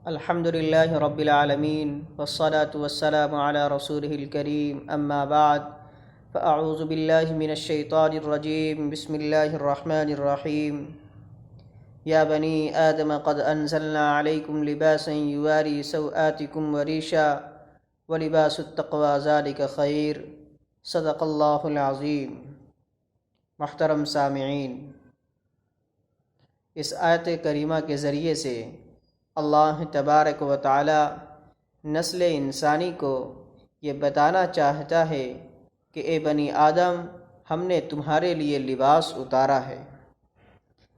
الحمد لله رب العالمين والصلاة والسلام على رسوله الكريم أما بعد فأعوذ بالله من الشيطان الرجيم بسم الله الرحمن الرحيم يا بني آدم قد أنزلنا عليكم لباسا يواري سوآتكم وريشا ولباس التقوى ذلك خير صدق اللہ العظیم۔ محترم سامعین، اس آیت کریمہ کے ذریعے سے اللہ تبارک و تعالی نسل انسانی کو یہ بتانا چاہتا ہے کہ اے بنی آدم، ہم نے تمہارے لیے لباس اتارا ہے،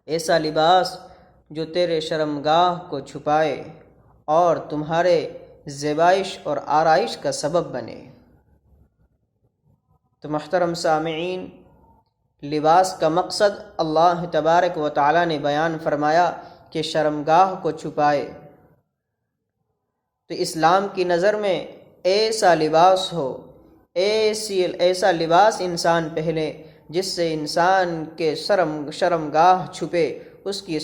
ایسا لباس جو تیرے شرمگاہ کو چھپائے اور تمہارے زیبائش اور آرائش کا سبب بنے۔ تو محترم سامعین، لباس کا مقصد اللہ تبارک و تعالی نے بیان فرمایا کہ شرمگاہ کو چھپائے۔ تو اسلام کی نظر میں ایسا لباس ہو، ایسا لباس انسان پہنے جس سے انسان کے شرمگاہ چھپے، اس کی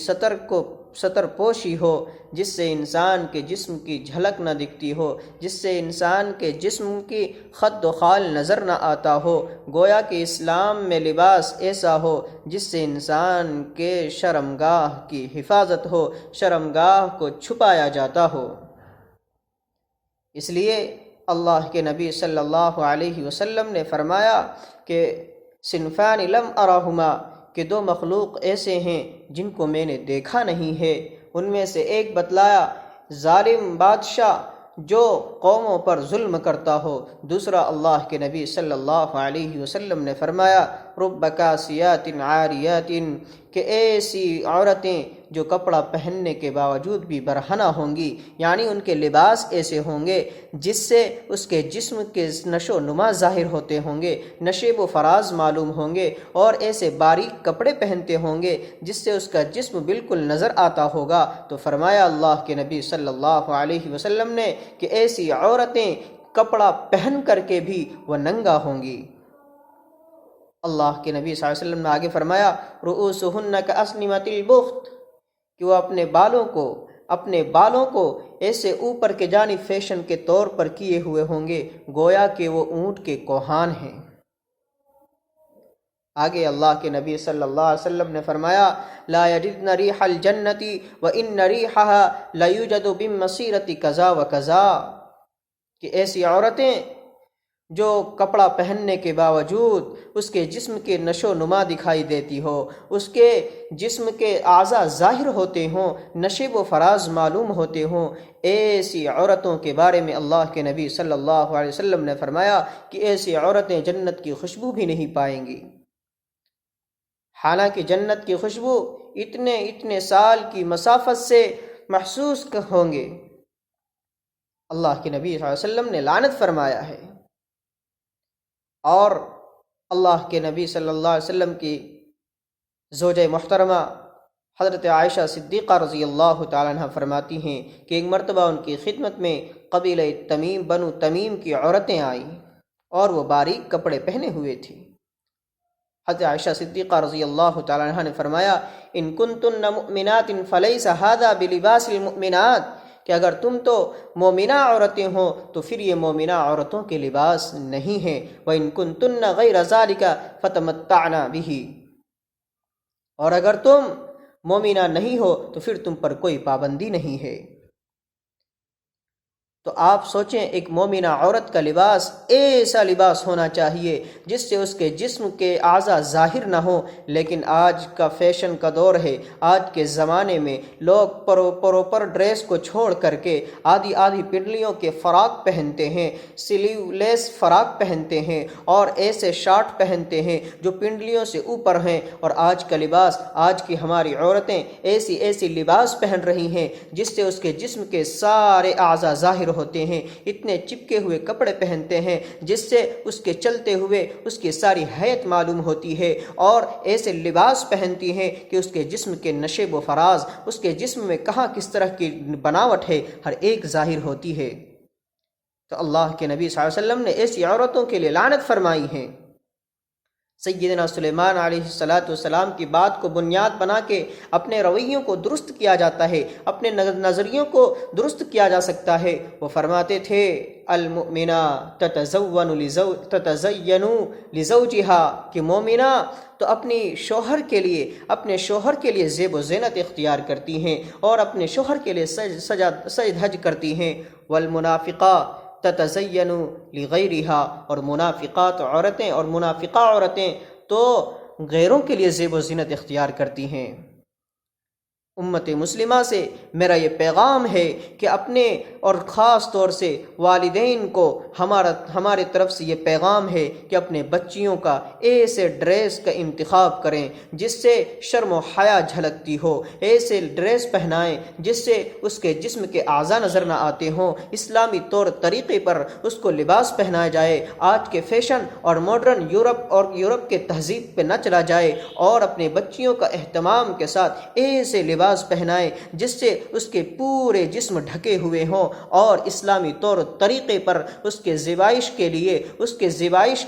ستر پوشی ہو، جس سے انسان کے جسم کی جھلک نہ دکھتی ہو، جس سے انسان کے جسم کی خد و خال نظر نہ آتا ہو۔ گویا کہ اسلام میں لباس ایسا ہو جس سے انسان کے شرمگاہ کی حفاظت ہو، شرمگاہ کو چھپایا جاتا ہو۔ اس لیے اللہ کے نبی صلی اللہ علیہ وسلم نے فرمایا کہ صنفان لم ارہما، کہ دو مخلوق ایسے ہیں جن کو میں نے دیکھا نہیں ہے۔ ان میں سے ایک بتلایا ظالم بادشاہ جو قوموں پر ظلم کرتا ہو، دوسرا اللہ کے نبی صلی اللہ علیہ وسلم نے فرمایا رب کاسیات عاریات، کہ ایسی عورتیں جو کپڑا پہننے کے باوجود بھی برہنہ ہوں گی، یعنی ان کے لباس ایسے ہوں گے جس سے اس کے جسم کے نشو و نما ظاہر ہوتے ہوں گے، نشیب و فراز معلوم ہوں گے، اور ایسے باریک کپڑے پہنتے ہوں گے جس سے اس کا جسم بالکل نظر آتا ہوگا۔ تو فرمایا اللہ کے نبی صلی اللہ علیہ وسلم نے کہ ایسی عورتیں کپڑا پہن کر کے بھی وہ ننگا ہوں گی۔ اللہ کے نبی صلی اللہ علیہ وسلم نے آگے فرمایا رؤوسہن کاسنمۃ البخت، کہ وہ اپنے بالوں کو ایسے اوپر کے جانب فیشن کے طور پر کیے ہوئے ہوں گے، گویا کہ وہ اونٹ کے کوہان ہیں۔ آگے اللہ کے نبی صلی اللہ علیہ وسلم نے فرمایا لا یجدن ریح الجنۃ وان ریحھا لیوجد بمسیرۃ کذا وکذا، کہ ایسی عورتیں جو کپڑا پہننے کے باوجود اس کے جسم کے نشو و نما دکھائی دیتی ہو، اس کے جسم کے اعضاء ظاہر ہوتے ہوں، نشیب و فراز معلوم ہوتے ہوں، ایسی عورتوں کے بارے میں اللہ کے نبی صلی اللہ علیہ وسلم نے فرمایا کہ ایسی عورتیں جنت کی خوشبو بھی نہیں پائیں گی۔ حالانکہ جنت کی خوشبو اتنے سال کی مسافت سے محسوس ہوں گے، اللہ کے نبی صلی اللہ علیہ وسلم نے لعنت فرمایا ہے۔ اور اللہ کے نبی صلی اللہ علیہ وسلم کی زوجہ محترمہ حضرت عائشہ صدیقہ رضی اللہ تعالیٰ عنہ فرماتی ہیں کہ ایک مرتبہ ان کی خدمت میں قبیلہ تمیم بنو تمیم کی عورتیں آئیں اور وہ باریک کپڑے پہنے ہوئے تھیں۔ حضرت عائشہ صدیقہ رضی اللہ تعالیٰ عنہ نے فرمایا ان کنتن مؤمنات فلیس ھذا بلباس المؤمنات، کہ اگر تم تو مومنہ عورتیں ہوں تو پھر یہ مومنہ عورتوں کے لباس نہیں ہیں۔ وَإِن كُنتُنَّ غَيْرَ ذَلِكَ فَتَمَتَّعْنَ بِهِ، اور اگر تم مومنہ نہیں ہو تو پھر تم پر کوئی پابندی نہیں ہے۔ تو آپ سوچیں ایک مومنہ عورت کا لباس ایسا لباس ہونا چاہیے جس سے اس کے جسم کے اعضاء ظاہر نہ ہوں، لیکن آج کا فیشن کا دور ہے، آج کے زمانے میں لوگ پروپر ڈریس کو چھوڑ کر کے آدھی پنڈلیوں کے فراق پہنتے ہیں، سلیو لیس فراق پہنتے ہیں، اور ایسے شارٹ پہنتے ہیں جو پنڈلیوں سے اوپر ہیں۔ اور آج کا لباس، آج کی ہماری عورتیں ایسی لباس پہن رہی ہیں جس سے اس کے جسم کے سارے اعضاء ظاہر ہوتے ہیں، اتنے چپکے ہوئے کپڑے پہنتے ہیں جس سے اس کے چلتے ہوئے اس کی ساری حیت معلوم ہوتی ہے، اور ایسے لباس پہنتی ہیں کہ اس کے جسم کے نشیب و فراز، اس کے جسم میں کہاں کس طرح کی بناوٹ ہے، ہر ایک ظاہر ہوتی ہے۔ تو اللہ کے نبی صلی اللہ علیہ وسلم نے ایسی عورتوں کے لیے لعنت فرمائی ہے۔ سیدنا سلیمان علیہ السلام کی بات کو بنیاد بنا کے اپنے رویوں کو درست کیا جاتا ہے، اپنے نظریوں کو درست کیا جا سکتا ہے۔ وہ فرماتے تھے المؤمنہ تتزین لزوجہا، کہ مومنہ تو اپنے شوہر کے لیے زیب و زینت اختیار کرتی ہیں اور اپنے شوہر کے لیے سج دھج کرتی ہیں۔ والمنافقہ تتزین لغیرہا، اور منافقات عورتیں اور منافقہ عورتیں تو غیروں کے لیے زیب و زینت اختیار کرتی ہیں۔ امت مسلمہ سے میرا یہ پیغام ہے کہ اپنے اور خاص طور سے والدین کو ہمارے طرف سے یہ پیغام ہے کہ اپنے بچیوں کا ایسے ڈریس کا انتخاب کریں جس سے شرم و حیا جھلکتی ہو، ایسے ڈریس پہنائیں جس سے اس کے جسم کے اعضاء نظر نہ آتے ہوں، اسلامی طور طریقے پر اس کو لباس پہنایا جائے، آج کے فیشن اور ماڈرن یورپ کے تہذیب پہ نہ چلا جائے، اور اپنے بچیوں کا اہتمام کے ساتھ ایسے لباس پہنائے جس سے اس کے پورے جسم ڈھکے ہوئے ہوں، اور اسلامی طور طریقے پر اس کے زیبائش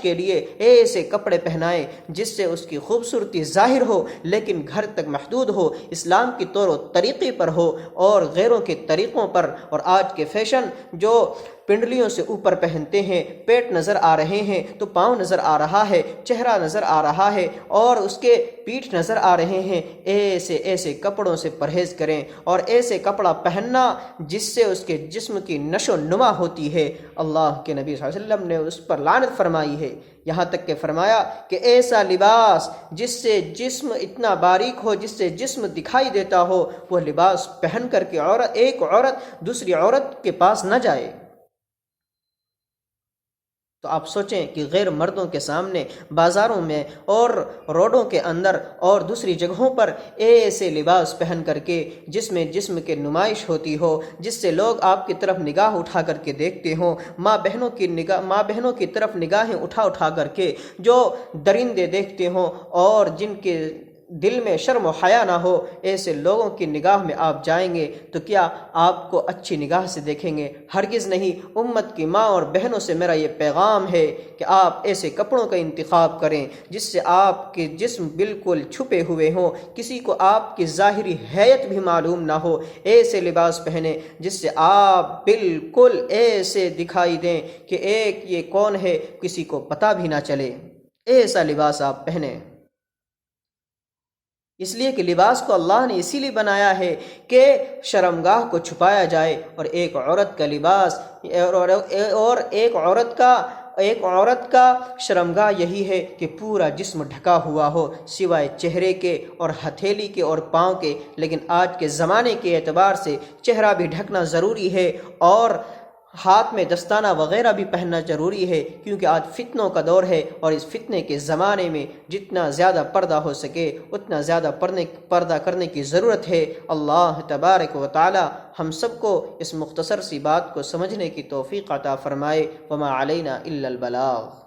کے لیے ایسے کپڑے پہنائے جس سے اس کی خوبصورتی ظاہر ہو لیکن گھر تک محدود ہو، اسلام کی طور و طریقے پر ہو اور غیروں کے طریقوں پر۔ اور آج کے فیشن جو پنڈلیوں سے اوپر پہنتے ہیں، پیٹ نظر آ رہے ہیں تو پاؤں نظر آ رہا ہے، چہرہ نظر آ رہا ہے اور اس کے پیٹھ نظر آ رہے ہیں، ایسے کپڑوں سے پرہیز کریں، اور ایسے کپڑا پہننا جس سے اس کے جسم کی نشو و نما ہوتی ہے۔ اللہ کے نبی صلی اللہ علیہ وسلم نے اس پر لعنت فرمائی ہے، یہاں تک کہ فرمایا کہ ایسا لباس جس سے جسم اتنا باریک ہو، جس سے جسم دکھائی دیتا ہو، وہ لباس پہن کر کے ایک عورت دوسری عورت کے پاس نہ جائے۔ تو آپ سوچیں کہ غیر مردوں کے سامنے بازاروں میں اور روڈوں کے اندر اور دوسری جگہوں پر ایسے لباس پہن کر کے جسم کے نمائش ہوتی ہو، جس سے لوگ آپ کی طرف نگاہ اٹھا کر کے دیکھتے ہوں، ماں بہنوں کی طرف نگاہیں اٹھا کر کے جو درندے دیکھتے ہوں اور جن کے دل میں شرم و حیا نہ ہو، ایسے لوگوں کی نگاہ میں آپ جائیں گے تو کیا آپ کو اچھی نگاہ سے دیکھیں گے؟ ہرگز نہیں۔ امت کی ماں اور بہنوں سے میرا یہ پیغام ہے کہ آپ ایسے کپڑوں کا انتخاب کریں جس سے آپ کے جسم بالکل چھپے ہوئے ہوں، کسی کو آپ کی ظاہری حیت بھی معلوم نہ ہو، ایسے لباس پہنیں جس سے آپ بالکل ایسے دکھائی دیں کہ یہ کون ہے کسی کو پتہ بھی نہ چلے، ایسا لباس آپ پہنیں۔ اس لیے کہ لباس کو اللہ نے اسی لیے بنایا ہے کہ شرمگاہ کو چھپایا جائے، اور ایک عورت کا لباس اور ایک عورت کا شرمگاہ یہی ہے کہ پورا جسم ڈھکا ہوا ہو سوائے چہرے کے اور ہتھیلی کے اور پاؤں کے۔ لیکن آج کے زمانے کے اعتبار سے چہرہ بھی ڈھکنا ضروری ہے اور ہاتھ میں دستانہ وغیرہ بھی پہننا ضروری ہے، کیونکہ آج فتنوں کا دور ہے، اور اس فتنے کے زمانے میں جتنا زیادہ پردہ ہو سکے اتنا زیادہ پردہ کرنے کی ضرورت ہے۔ اللہ تبارک و تعالی ہم سب کو اس مختصر سی بات کو سمجھنے کی توفیق عطا فرمائے۔ وما علینا الا البلاغ۔